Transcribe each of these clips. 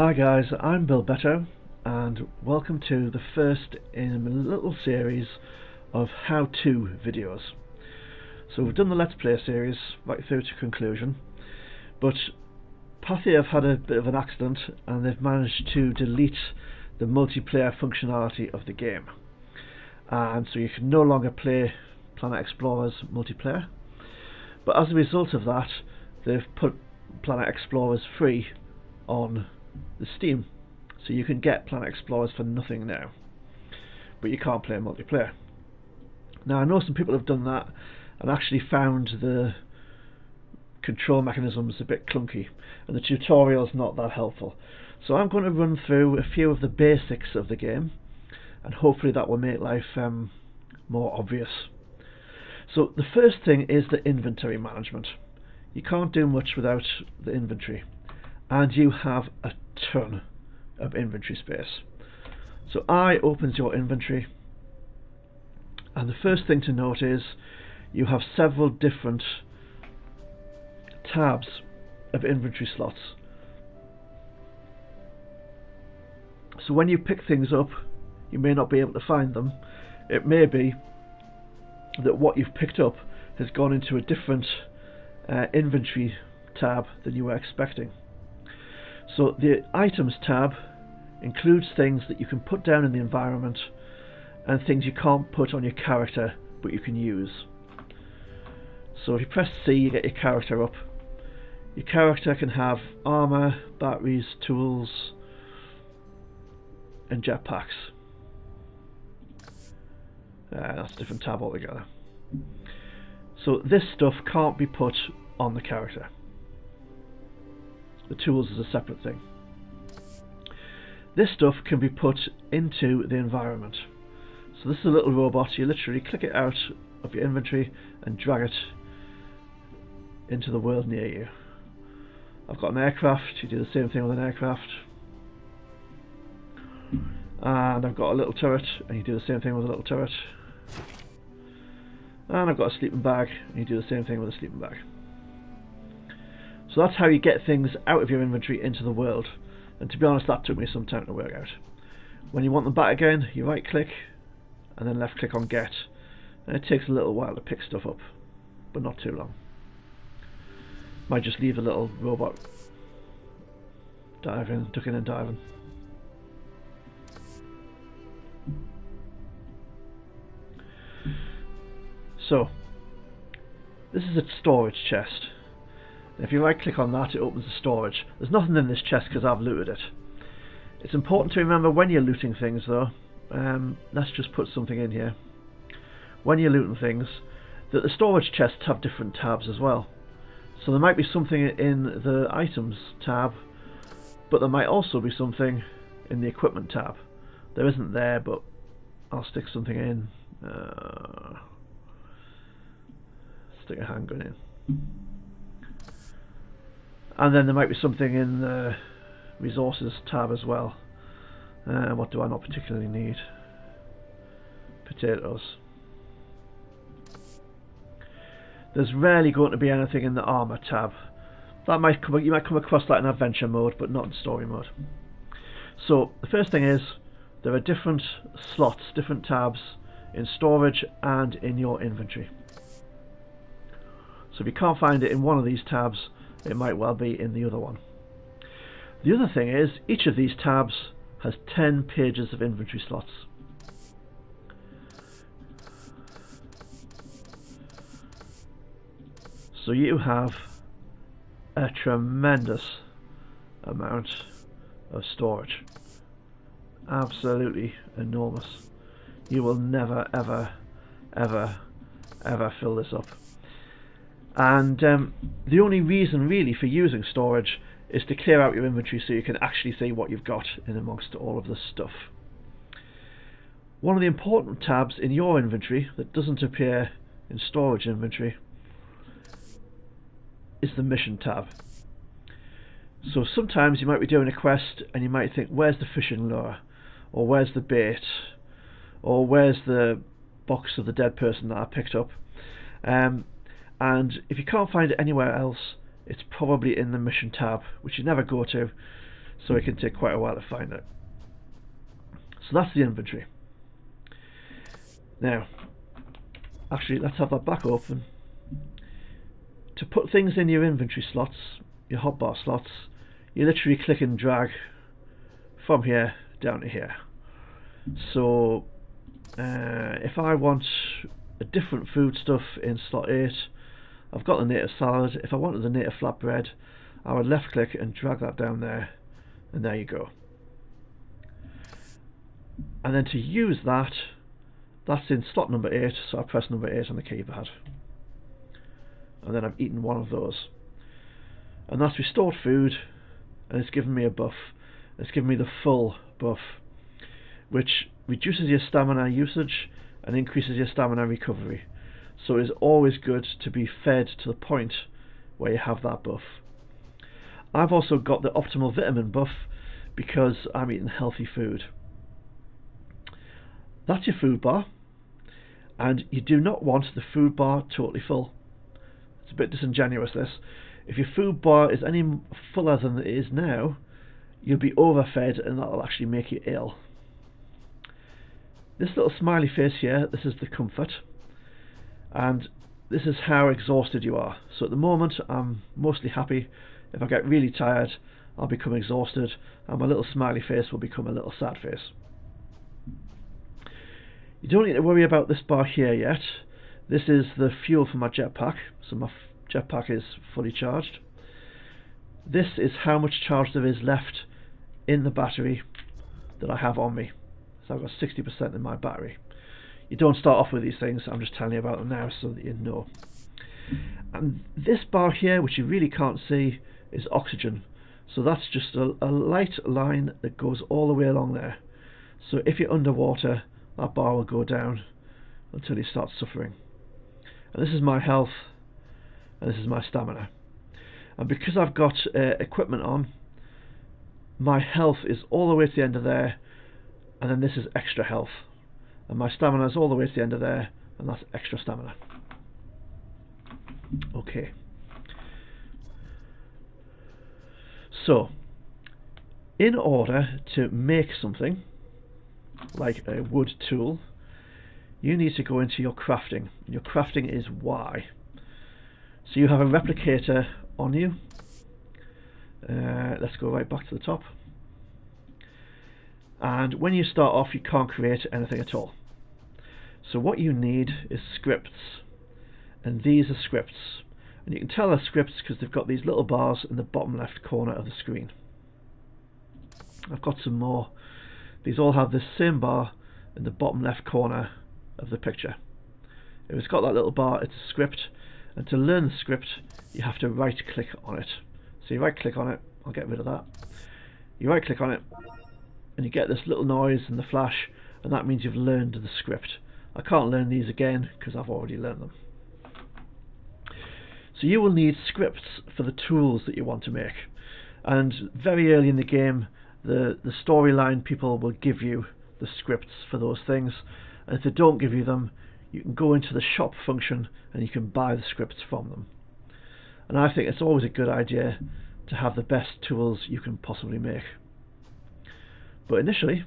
Hi guys, I'm Bill Beto and welcome to the first in a little series of how-to videos. So we've done the Let's Play series right through to conclusion, but Pathé have had a bit of an accident and they've managed to delete the multiplayer functionality of the game. And so you can no longer play Planet Explorers multiplayer, but as a result of that they've put Planet Explorers free on the Steam, so you can get Planet Explorers for nothing now, but you can't play multiplayer. Now I know some people have done that and actually found the control mechanisms a bit clunky and the tutorial's not that helpful, so I'm going to run through a few of the basics of the game and hopefully that will make life more obvious. So the first thing is the inventory management. You can't do much without the inventory, and you have a ton of inventory space. So I opens your inventory, and the first thing to note is you have several different tabs of inventory slots. So when you pick things up, you may not be able to find them. It may be that what you've picked up has gone into a different inventory tab than you were expecting. So the items tab includes things that you can put down in the environment and things you can't put on your character but you can use. So if you press C, you get your character up. Your character can have armor, batteries, tools and jetpacks. That's a different tab altogether. So this stuff can't be put on the character. The tools is a separate thing. This stuff can be put into the environment. So this is a little robot. You literally click it out of your inventory and drag it into the world near you. I've got an aircraft. You do the same thing with an aircraft. And I've got a little turret, and you do the same thing with a little turret. And I've got a sleeping bag, and you do the same thing with a sleeping bag. So that's how you get things out of your inventory into the world, and to be honest that took me some time to work out. When you want them back again, you right click and then left click on get, and it takes a little while to pick stuff up, but not too long. Might just leave the little robot diving, ducking and diving. So this is a storage chest. If you right click on that, it opens the storage. There's nothing in this chest because I've looted it. It's important to remember when you're looting things though, let's just put something in here. When you're looting things, that the storage chests have different tabs as well. So there might be something in the items tab, but there might also be something in the equipment tab. There isn't there, but I'll stick something in. Stick a handgun in. And then there might be something in the resources tab as well. What do I not particularly need? Potatoes. There's rarely going to be anything in the armor tab. That might come, you might come across that in adventure mode, but not in story mode. So the first thing is there are different slots, different tabs in storage and in your inventory. So if you can't find it in one of these tabs, it might well be in the other one. The other thing is, each of these tabs has 10 pages of inventory slots. So you have a tremendous amount of storage. Absolutely enormous. You will never ever fill this up. And the only reason really for using storage is to clear out your inventory so you can actually see what you've got in amongst all of this stuff. One of the important tabs in your inventory that doesn't appear in storage inventory is the mission tab. So sometimes you might be doing a quest and you might think, where's the fishing lure, or where's the bait, or where's the box of the dead person that I picked up, and if you can't find it anywhere else, it's probably in the mission tab, which you never go to. so it can take quite a while to find it. So that's the inventory. Now, actually, let's have that back open. To put things in your inventory slots, your hotbar slots, you literally click and drag from here down to here. So if I want a different foodstuff in slot 8, I've got the native salad. If I wanted the native flatbread, I would left click and drag that down there, and there you go. And then to use that, that's in slot number 8, so I press number 8 on the keypad, and then I've eaten one of those, and that's restored food, and it's given me a buff. It's given me the full buff, which reduces your stamina usage and increases your stamina recovery. So it is always good to be fed to the point where you have that buff. I've also got the optimal vitamin buff because I'm eating healthy food. That's your food bar, and you do not want the food bar totally full. It's a bit disingenuous, this. If your food bar is any fuller than it is now, you'll be overfed, and that'll actually make you ill. This little smiley face here, this is the comfort, and this is how exhausted you are. So at the moment I'm mostly happy. If I get really tired, I'll become exhausted, and my little smiley face will become a little sad face. You don't need to worry about this bar here yet. This is the fuel for my jetpack, so my jetpack is fully charged. This is how much charge there is left in the battery that I have on me. So I've got 60% in my battery. You don't start off with these things, I'm just telling you about them now so that you know. And this bar here, which you really can't see, is oxygen. So that's just a light line that goes all the way along there. So if you're underwater, that bar will go down until you start suffering. And this is my health, and this is my stamina. And because I've got equipment on, my health is all the way to the end of there, and then this is extra health. And my stamina is all the way to the end of there, and that's extra stamina. Okay. So, in order to make something, like a wood tool, you need to go into your crafting. Your crafting is Y. So you have a replicator on you. Let's go right back to the top. And when you start off, you can't create anything at all. So what you need is scripts, and these are scripts. And you can tell they're scripts because they've got these little bars in the bottom left corner of the screen. I've got some more. These all have the same bar in the bottom left corner of the picture. If it's got that little bar, it's a script, and to learn the script you have to right click on it. So you right click on it, I'll get rid of that. You right click on it and you get this little noise and the flash, and that means you've learned the script. I can't learn these again because I've already learned them. So you will need scripts for the tools that you want to make, and very early in the game the storyline people will give you the scripts for those things, and if they don't give you them, you can go into the shop function and you can buy the scripts from them. And I think it's always a good idea to have the best tools you can possibly make. But initially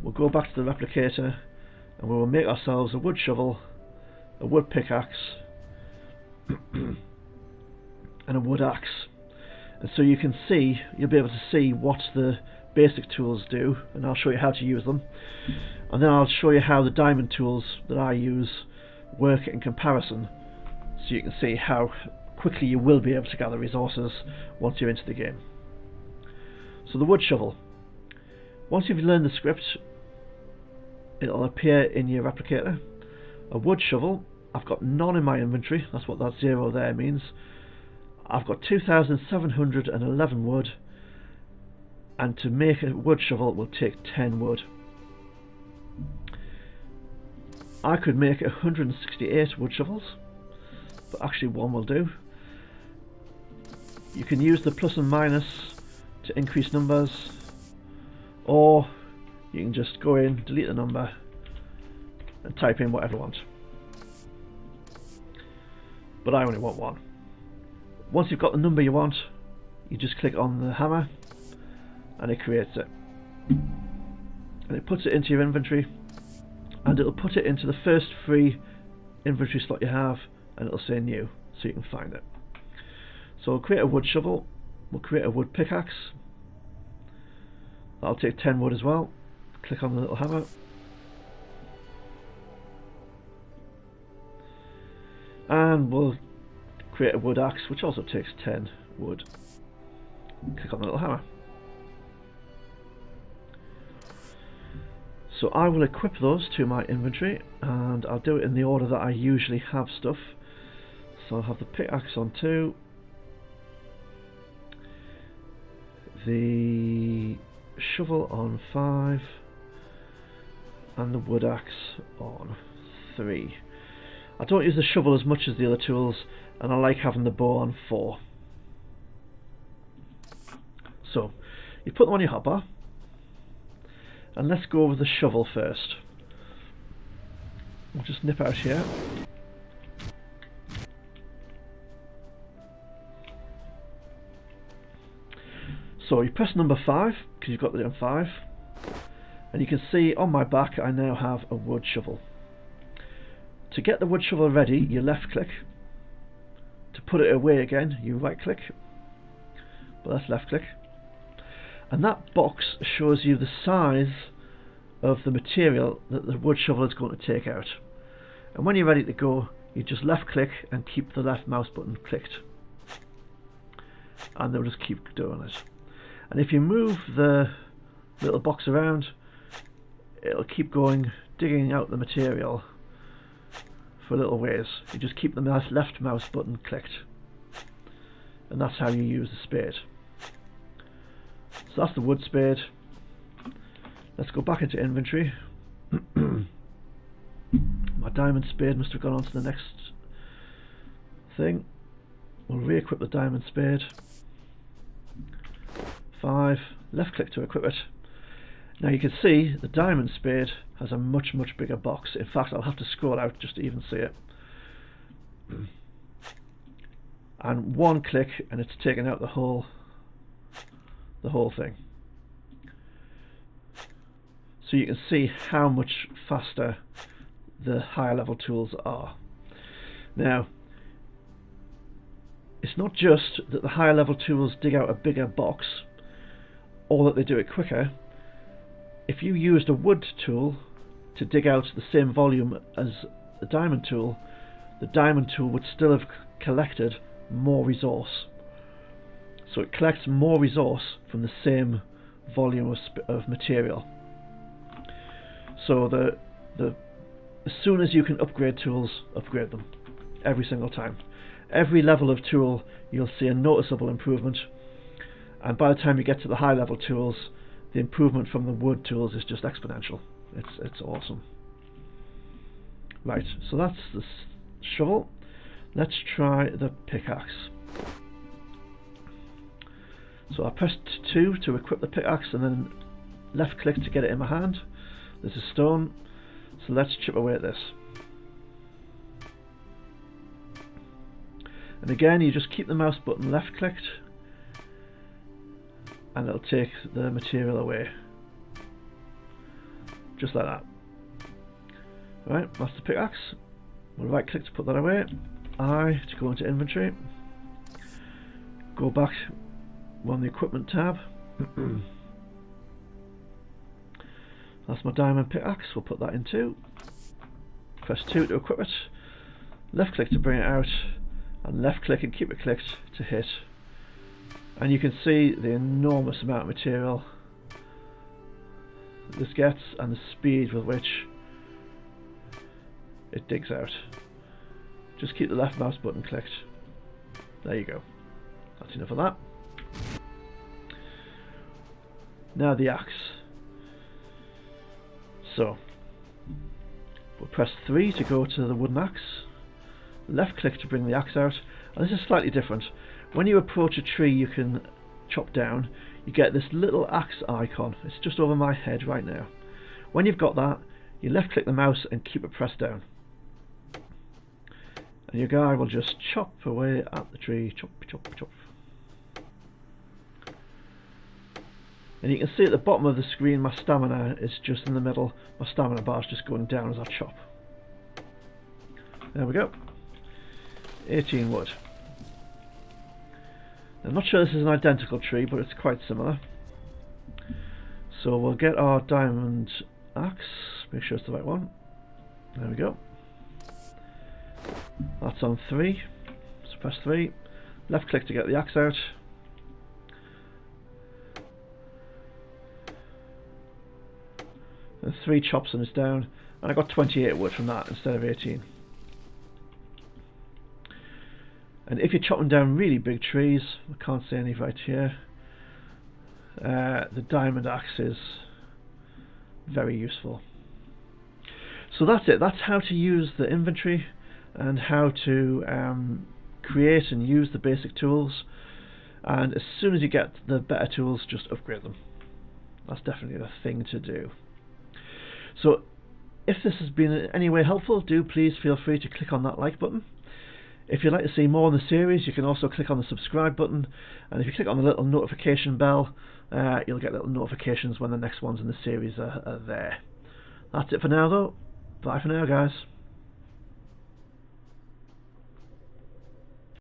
we'll go back to the replicator and we will make ourselves a wood shovel, a wood pickaxe and a wood axe. And so you can see, you'll be able to see what the basic tools do, and I'll show you how to use them, and then I'll show you how the diamond tools that I use work in comparison, so you can see how quickly you will be able to gather resources once you're into the game. So the wood shovel, once you've learned the script, it'll appear in your replicator. A wood shovel, I've got none in my inventory, that's what that 0 there means. I've got 2,711 wood, and to make a wood shovel will take 10 wood. I could make 168 wood shovels, but actually one will do. You can use the plus and minus to increase numbers, or you can just go in, delete the number and type in whatever you want. But I only want one. Once you've got the number you want, you just click on the hammer and it creates it. And it puts it into your inventory, and it'll put it into the first free inventory slot you have, and it'll say new, so you can find it. So we'll create a wood shovel, we'll create a wood pickaxe. That'll take 10 wood as well. Click on the little hammer. And we'll create a wood axe, which also takes 10 wood. Click on the little hammer. So I will equip those to my inventory, and I'll do it in the order that I usually have stuff. So I'll have the pickaxe on 2, the shovel on 5, and the wood axe on 3. I don't use the shovel as much as the other tools, and I like having the bow on 4. So you put them on your hotbar, and let's go over the shovel first. We'll just nip out here. So you press number 5 because you've got it on 5, and you can see on my back I now have a wood shovel. To get the wood shovel ready, you left click. To put it away again, you right click, but that's left click. And that box shows you the size of the material that the wood shovel is going to take out. And when you're ready to go, you just left click and keep the left mouse button clicked, and they'll just keep doing it. And if you move the little box around, it'll keep going, digging out the material for a little ways. You just keep the left mouse button clicked, and that's how you use the spade. So that's the wood spade. Let's go back into inventory. My diamond spade must have gone on to the next thing. We'll re-equip the diamond spade. 5, left click to equip it. Now you can see the diamond spade has a much bigger box. In fact, I'll have to scroll out just to even see it. And one click and it's taken out the whole thing. So you can see how much faster the higher level tools are. Now, it's not just that the higher level tools dig out a bigger box, or that they do it quicker. If you used a wood tool to dig out the same volume as the diamond tool would still have collected more resource. So it collects more resource from the same volume of material. So as soon as you can upgrade tools, upgrade them every single time. Every level of tool you'll see a noticeable improvement, and by the time you get to the high level tools, the improvement from the wood tools is just exponential. It's awesome. Right, so that's the shovel. Let's try the pickaxe. So I pressed 2 to equip the pickaxe, and then left click to get it in my hand. There's a stone, so let's chip away at this. And again, you just keep the mouse button left clicked, and it'll take the material away. Just like that. Right, that's the pickaxe. We'll right click to put that away. I to go into inventory. Go back on the equipment tab. That's my diamond pickaxe. We'll put that in 2. Press 2 to equip it. Left click to bring it out, and left click and keep it clicked to hit. And you can see the enormous amount of material this gets and the speed with which it digs out. Just keep the left mouse button clicked. There you go. That's enough of that. Now the axe. So we'll press 3 to go to the wooden axe. Left click to bring the axe out. And this is slightly different. When you approach a tree you can chop down, you get this little axe icon. It's just over my head right now. When you've got that, you left click the mouse and keep it pressed down. And your guy will just chop away at the tree. Chop, chop, chop. And you can see at the bottom of the screen my stamina is just in the middle. My stamina bar is just going down as I chop. There we go. 18 wood. I'm not sure this is an identical tree, but it's quite similar. So we'll get our diamond axe. Make sure it's the right one. There we go. That's on 3. So press 3. Left click to get the axe out. And 3 chops and it's down. And I got 28 wood from that instead of 18. And if you're chopping down really big trees, I can't see any right here, the diamond axe is very useful. So that's it. That's how to use the inventory and how to create and use the basic tools. And as soon as you get the better tools, just upgrade them. That's definitely the thing to do. So if this has been in any way helpful, do please feel free to click on that like button. If you'd like to see more in the series, you can also click on the subscribe button, and if you click on the little notification bell, you'll get little notifications when the next ones in the series are there. That's it for now though. Bye for now, guys.